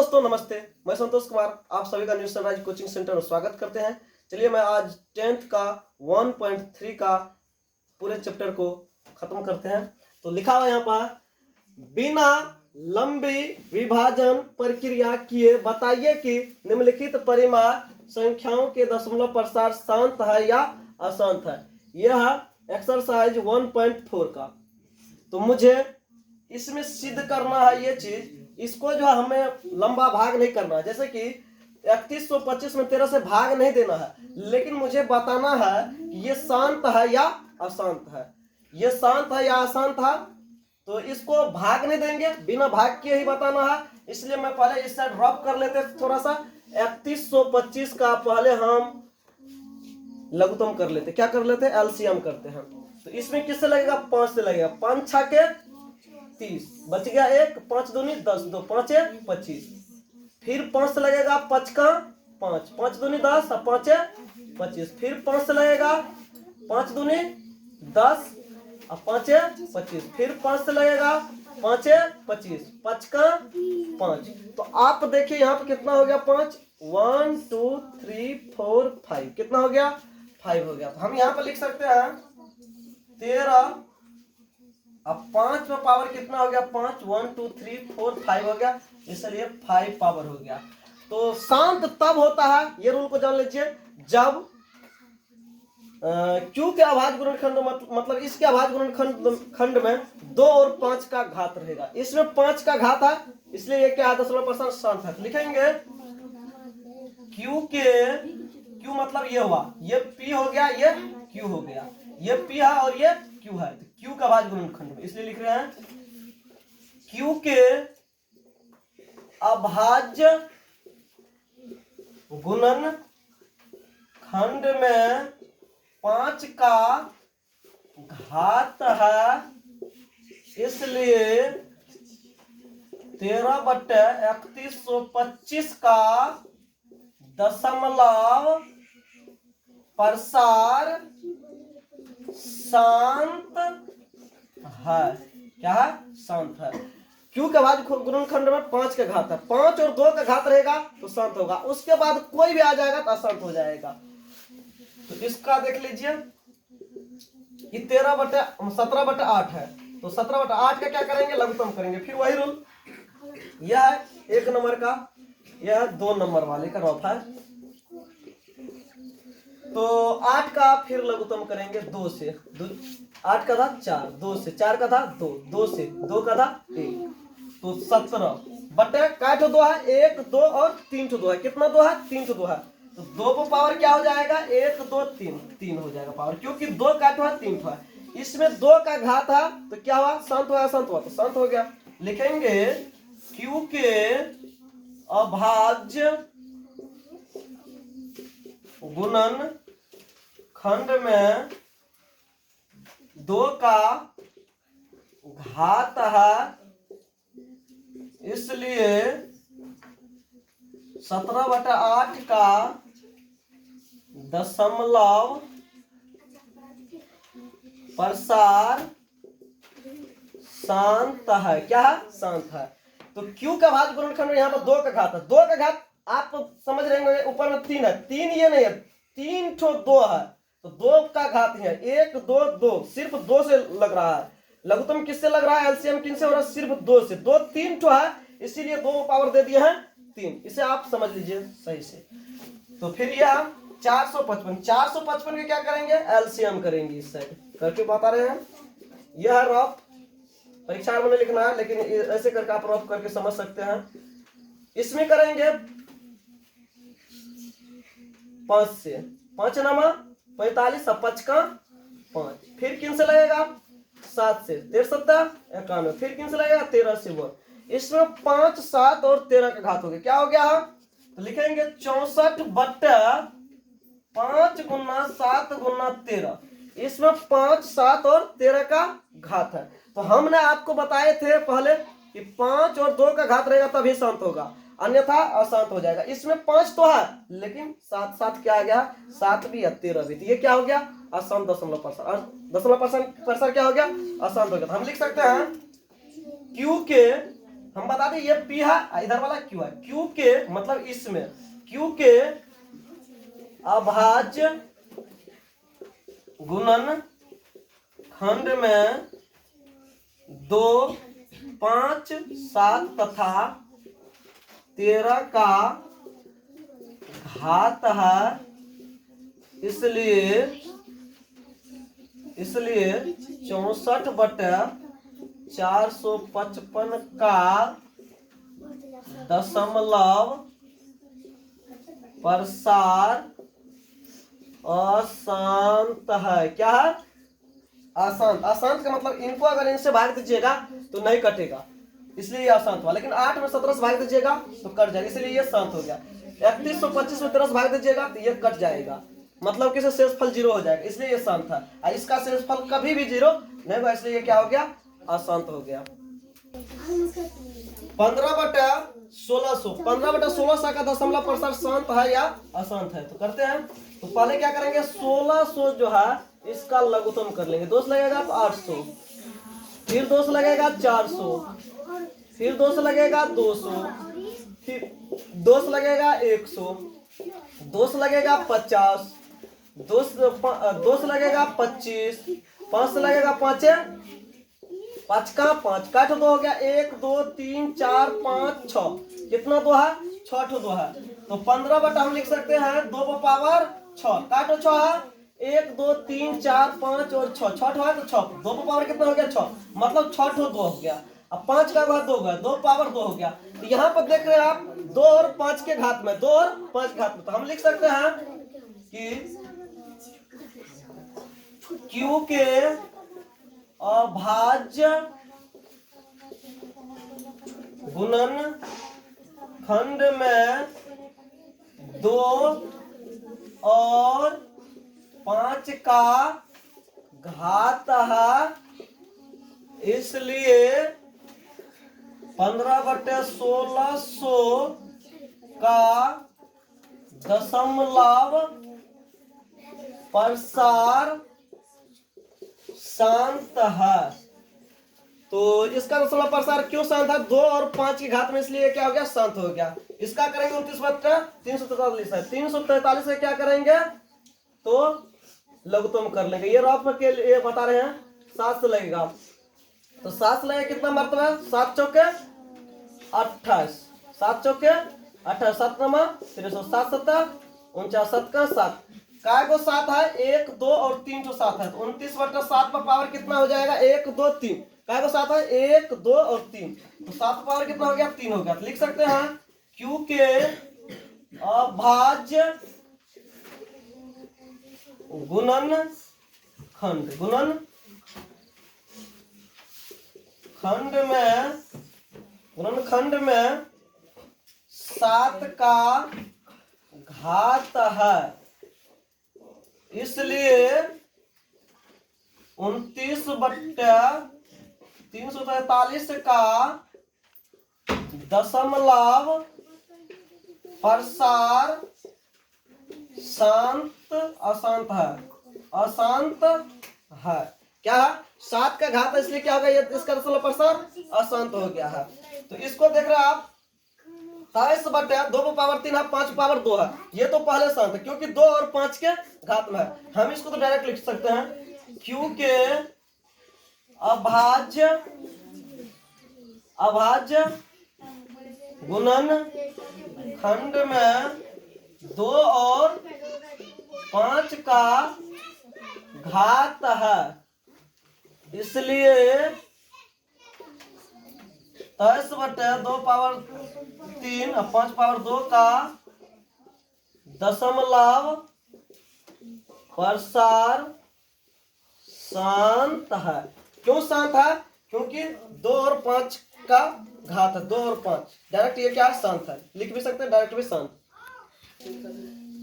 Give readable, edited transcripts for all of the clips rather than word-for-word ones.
दोस्तों नमस्ते, मैं संतोष कुमार आप सभी का न्यू सनराइज कोचिंग सेंटर में स्वागत करते हैं। चलिए मैं आज 10th का 1.3 का पूरे चैप्टर को खत्म करते हैं। तो लिखा हुआ यहाँ पर बिना लंबी विभाजन प्रक्रिया किए बताइए कि निम्नलिखित परिमाण संख्याओं के दशमलव प्रसार शांत है या अशांत है। यह एक्सरसाइज 1.4 का। तो मुझे इसमें सिद्ध करना है ये चीज, इसको जो है हमें लंबा भाग नहीं करना है। जैसे कि 3125 में 13 से भाग नहीं देना है, लेकिन मुझे बताना है कि ये शांत है या अशांत है। ये शांत है या अशांत है, तो इसको भाग नहीं देंगे, बिना भाग के ही बताना है। इसलिए मैं पहले इस साइड ड्रॉप कर लेते थोड़ा सा। 3125 का पहले हम लघुत्तम कर लेते, क्या कर लेते, एलसीएम करते हैं। तो इसमें किससे लगेगा, 5 से लगेगा। 5 छके 30, बच गया 1, 5 दूनी 10, 2 5 25। फिर 5 से लगेगा 5 का 5, 5 दूनी 10, 5 25। फिर 5 से लगेगा 5 दूनी 10 और 5 25। फिर 5 से लगेगा 5 25, 5 का 5। तो आप देखिए यहाँ पे कितना हो गया, 5, 1 2 3 4 5, कितना हो गया, 5 हो गया। तो हम यहाँ पे लिख सकते हैं 13। अब 5 में पावर कितना हो गया, 5, 1 2 3 4 5 हो गया, इसलिए 5 पावर हो गया। तो शांत तब होता है, ये रूल को जान लीजिए, जब Q के अभाज्य गुणनखंड मतलब इसके अभाज्य गुणनखंड में 2 और 5 का घात रहेगा। इसमें 5 का घात है, इसलिए ये क्या है, दशमलव % शांत है। लिखेंगे Q मतलब ये हुआ, ये P हो गया, ये Q हो गया, ये P है और ये Q है। तो Q का अभाज्य गुणनखंड में, इसलिए लिख रहे हैं Q के अभाज्य गुणनखंड में 5 का घात है, इसलिए 13/3125 का दशमलव प्रसार शांत है। क्या है, शांत है। क्यों के बाद गुणनखंड में 5 का घात है, 5 और 2 का घात रहेगा तो शांत होगा, उसके बाद कोई भी आ जाएगा तो अशांत हो जाएगा। तो इसका देख लीजिए, ये 17/8 है, तो 17/8 का क्या करेंगे, लघुत्तम करेंगे। फिर वही रूल, यह है 1 नंबर का, यह 2 नंबर वाले का रफ है। तो 8 का फिर लघुत्तम करेंगे 2 से, 8 का था 4, 2 से 4 का था 2, 2 से 2 का था 1, तो 17 बटे काय 2 है, 1 2 और 3 2 है, कितना 2 है, 3 2 है। तो 2 पर पावर क्या हो जाएगा, 1 2 3, 3 हो जाएगा पावर, क्योंकि 2 का है 3 है। इसमें 2 का घात है, तो क्या हुआ, शांत हुआ, शांत हुआ, तो शांत हो गया। लिखेंगे Q के अभाज्य गुणनखंड में 2 का घात है, इसलिए 17/8 का दशमलव प्रसार शांत है। क्या है, शांत है। तो Q का अभाज्य गुणनखंड में यहाँ पर 2 का घात है, 2 का घात आप समझ रहे होंगे, ऊपर में 3 है, 3 ये नहीं है, 3 ठो 2 है, तो 2 का घात ही है, 1 2 2, सिर्फ 2 से लग रहा है। लघुत्तम किससे लग रहा है, एलसीएम किनसे हो रहा है, सिर्फ 2 से। 2 3 ठो है, इसीलिए 2 पावर दे दिए हैं 3, इसे आप समझ लीजिए सही से। तो फिर यह 455 के क्या करेंगे, एलसीएम करेंगे, इस साइड करके बता रहे हैं। यह रफ परीक्षा में लिखना है, लेकिन ऐसे करके आप रफ करके समझ सकते हैं। इसमें करेंगे 5 से, 5 नामा 45, 5 का 5। फिर किन से लगेगा, 7 से, 13 7 51। फिर किन से लगेगा, 13 से 1। इसमें 5 7 और 13 का घात हो गया, क्या हो गया, तो लिखेंगे 64/5 गुना 7 गुना 13। इसमें 5 7 और 13 का घात है। तो हमने आपको बताए थे पहले कि 5 और 2 का घात रहेगा तभी शांत होगा, अन्यथा अशांत हो जाएगा। इसमें 5 तो है, लेकिन 7 7 क्या आ गया, 7 भी है 13 भी, तो ये क्या हो गया, अशांत दशमलव प्रसार क्या हो गया, अशांत हो गया। तो हम लिख सकते हैं Q के हम बता दें ये P है, इधर वाला Q है। Q के मतलब इसमें Q के अभाज्य गुणन खंड में 2, 5, 7 तथा 13 का घात है, इसलिए 64/455 का दशमलव प्रसार अशांत है। क्या है? अशांत। अशांत का मतलब इनको अगर इनसे भाग दीजिएगा तो नहीं कटेगा, इसलिए ये अशांत हुआ। लेकिन 8 में 17 से भाग दीजिएगा तो कट जाएगा, इसलिए ये शांत हो गया। 3125 में 13 से भाग दीजिएगा तो ये कट जाएगा, मतलब कि शेषफल 0 हो जाएगा, इसलिए ये शांत था। और इसका शेषफल कभी भी 0 नहीं होगा, इसलिए ये क्या हो गया? अशांत हो गया। 15/1600 15/1600 का दशमलव प्रसार शांत है या अशांत है? तो करते हैं। तो पहले क्या करेंगे, 1600 जो है इसका लघुत्तम कर लेंगे। 2 से लगेगा तो 800, फिर 2 से लगेगा 400, फिर 2 से लगेगा 200, फिर 2 से लगेगा 100, 2 से लगेगा 50, 2 से लगेगा 25, 5 से लगेगा 5 का 5 का 2 हो गया। 1 2 3 4 5 6, कितना 2 है? 6 2 है। तो 15 बटा हम लिख सकते हैं 2 को पावर 6, काटो 6 है। 1 2 3 4 5 और 6 है तो 6, 2 को पावर कितना हो गया? 6, मतलब 6 2 हो गया। अब 5 का घात 2 हो गया, 2 पावर 2 हो गया। तो यहाँ पर देख रहे हैं आप 2 और 5 के घात में, 2 और 5 घात में। तो हम लिख सकते हैं कि Q के अभाज्य गुणन खंड में 2 और 5 का घात है, इसलिए 15/1600 का दशमलव प्रसार शांत है। तो इसका दशमलव प्रसार क्यों शांत है? 2 और 5 की घात में, इसलिए क्या हो गया? शांत हो गया। इसका करेंगे 29/343 है। 343 से क्या करेंगे तो लघुत्तम कर लेंगे। ये रफ के लिए बता रहे हैं 7 से लगेगा, तो 7 से लगेगा कितना मरतबा है? 7 चौके 28, 7 चौके 28, 7 नमा 307, 7 49, 7 का 7, काय को 7 है? 1 2 और 3 जो 7 है, तो 29/7 पर पावर कितना हो जाएगा? 1 2 3, काय को 7 है? 1 2 और 3, तो 7 पावर कितना हो गया? 3 हो गया। तो लिख सकते हैं Q के अभाज्य गुणन खंड में 7 का घात है, इसलिए 29/343 का दशमलव प्रसार अशांत है। क्या है? 7 का घात है, इसलिए क्या होगा? ये इसका दशमलव प्रसार अशांत हो गया है। तो इसको देख रहे हैं आप 27/2 पावर 3 है, 5 पावर 2 है। ये तो पहले शांत है क्योंकि 2 और 5 के घात में है। हम इसको तो डायरेक्ट लिख सकते हैं Q के अभाज्य गुणन खंड में 2 और 5 का घात है, इसलिए 23/2 पावर 3 और 5 पावर 2 का दशमलव प्रसार शांत है। क्यों शांत है? क्योंकि 2 और 5 का घात है, 2 और 5 डायरेक्ट ये क्या है? शांत है। लिख भी सकते हैं डायरेक्ट भी शांत।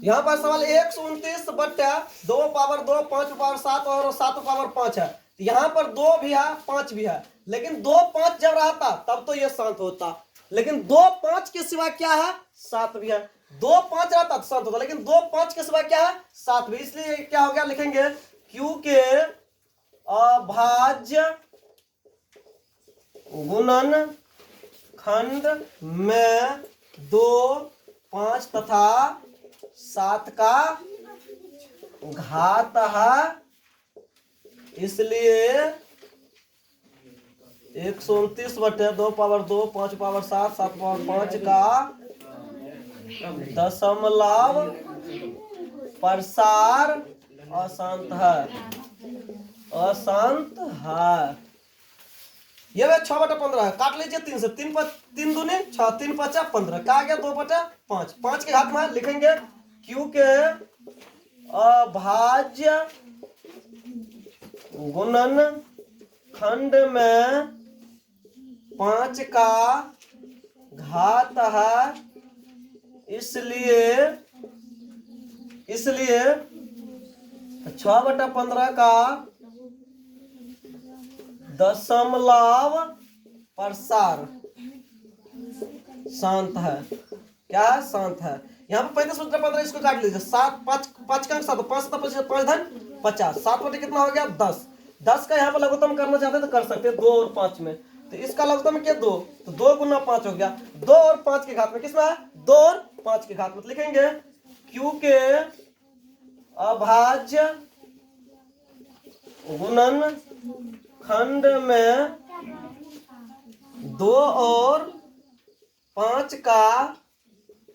यहाँ पर सवाल 129/2 पावर 2, 5 पावर 7 और 7 पावर 5 है। यहाँ पर 2 भी है 5 भी है, लेकिन 2 5 जब रहता तब तो ये शांत होता, लेकिन 2 5 के सिवा क्या है? 7 भी है। 2 5 रहता तो शांत होता, लेकिन 2 5 के सिवा क्या है? 7 भी। इसलिए क्या हो गया? लिखेंगे Q के अभाज्य गुणन खंड में 2, 5 तथा 7 का घात है, इसलिए 129/2 पावर 2, 5 पावर 7, 7 पावर 5 का दशमलव प्रसार अशांत है, अशांत है। ये 6/15 है, काट लीजिए 3 से, 3 दूनी 6, 3 5 15, क्या आ गया 2/5, 5 के घात में लिखेंगे Q के अभाज्य गुणन खंड में 5 का घात है, इसलिए 6/15 का दशमलव प्रसार शांत है। क्या है? शांत है। यहाँ पे 35/15 इसको काट लीजिए, 7 5 का 7, 5 5 50, 7 बटे कितना हो गया 10। 10 का यहाँ पर लघुत्तम करना चाहते हैं तो कर सकते हैं 2 और 5 में, तो इसका लघुत्तम क्या 2, तो 2 गुना 5 हो गया, 2 और 5 के घात में, किसमें है 2 और 5 के घात में, तो लिखेंगे Q के अभाज्य गुणन खंड में 2 और 5 का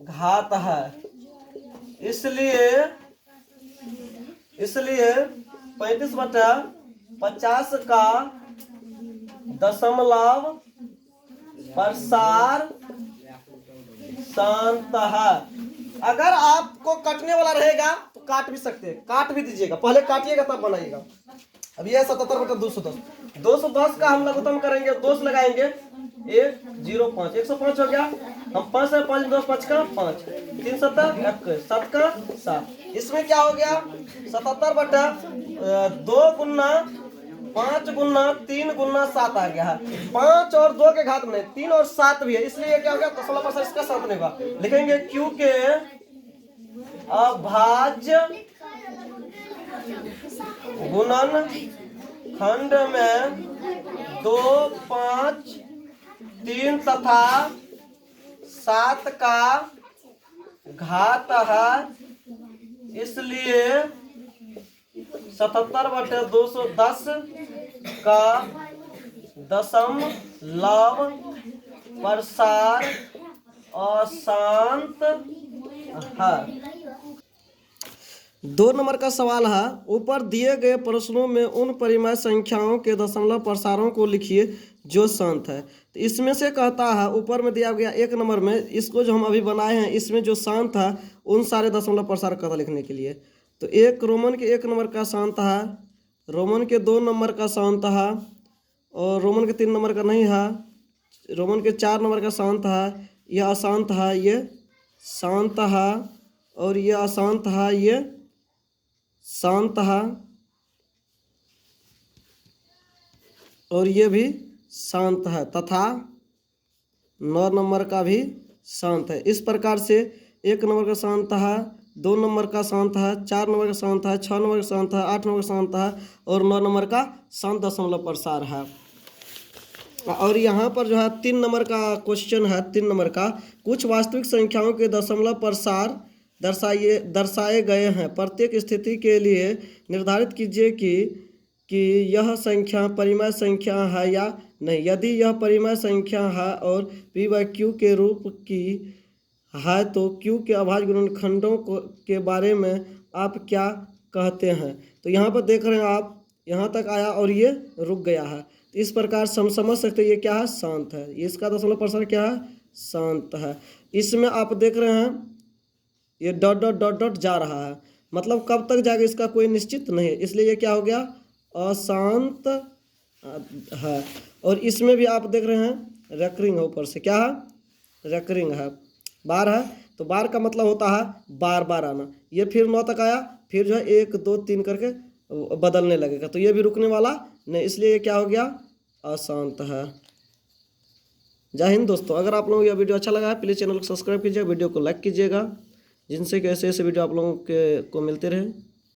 घात है, इसलिए 35/50 का दशमलव प्रसार शांत है। अगर आपको कटने वाला रहेगा तो काट भी सकते हैं, काट भी दीजिएगा, पहले काटिएगा तब बनाइएगा। अब ये 77/210, 210 का हम लघुत्तम करेंगे, 2 लगाएंगे 105, 105 हो गया, हम 5 से 5 2 5 का 5, 3 7 21, 7 का 7, इसमें क्या हो गया 77/2 गुना 5 गुना 3 गुना 7 आ गया है, 5 और 2 के घात में 3 और 7 भी है, इसलिए क्या हो गया दशमलव प्रसार इसका साथ नहीं होगा, लिखेंगे Q के अभाज्य गुणन खंड में 2, 5, 3 तथा 7 का घात है, इसलिए 77/210 का दशमलव प्रसार अशांत है। 2 नंबर का सवाल है, ऊपर दिए गए प्रश्नों में उन परिमेय संख्याओं के दशमलव प्रसारों को लिखिए जो शांत है। तो इसमें से कहता है, ऊपर में दिया गया 1 नंबर में, इसको जो हम अभी बनाए हैं इसमें जो शांत है उन सारे दशमलव प्रसार कहता लिखने के लिए। तो एक रोमन के 1 नंबर का शांत है, रोमन के 2 नंबर का शांत है, और रोमन के 3 नंबर का नहीं है, रोमन के 4 नंबर का शांत है, यह अशांत है, ये शांत है, और यह अशांत है, ये शांत है, और ये भी शांत है, तथा 9 नंबर का भी शांत है। इस प्रकार से 1 नंबर का शांत है, 2 नंबर का शांत है, 4 नंबर का शांत है, 6 नंबर का शांत है, 8 नंबर का शांत है, और 9 नंबर का शांत दशमलव प्रसार है। और यहाँ पर जो है 3 नंबर का क्वेश्चन है, 3 नंबर का, कुछ वास्तविक संख्याओं के दशमलव प्रसार दर्शाए गए हैं, प्रत्येक स्थिति के लिए निर्धारित कीजिए कि यह संख्या परिमेय संख्या है या नहीं। यदि यह परिमेय संख्या है और p/q के रूप की है तो q के अभाज्य गुणनखंडों के बारे में आप क्या कहते हैं। तो यहाँ पर देख रहे हैं आप, यहाँ तक आया और ये रुक गया है, तो इस प्रकार से हम समझ सकते हैं ये क्या है, शांत है, इसका दशमलव प्रसार क्या है, शांत है। इसमें आप देख रहे हैं ये डॉट डॉट डॉट डॉट जा रहा है, मतलब कब तक जाएगा इसका कोई निश्चित नहीं है, इसलिए ये क्या हो गया, अशांत है। और इसमें भी आप देख रहे हैं रेकरिंग है, ऊपर से क्या है, रेकरिंग है, बार है, तो बार का मतलब होता है बार बार आना। ये फिर 9 तक आया, फिर जो है 1 2 3 करके बदलने लगेगा, तो ये भी रुकने वाला नहीं, इसलिए ये क्या हो गया, अशांत है। जय हिंद दोस्तों, अगर आप लोगों को यह वीडियो अच्छा लगा है प्लीज़ चैनल को सब्सक्राइब कीजिएगा, वीडियो को लाइक कीजिएगा, जिनसे कि ऐसे ऐसे वीडियो आप लोगों को मिलते रहे।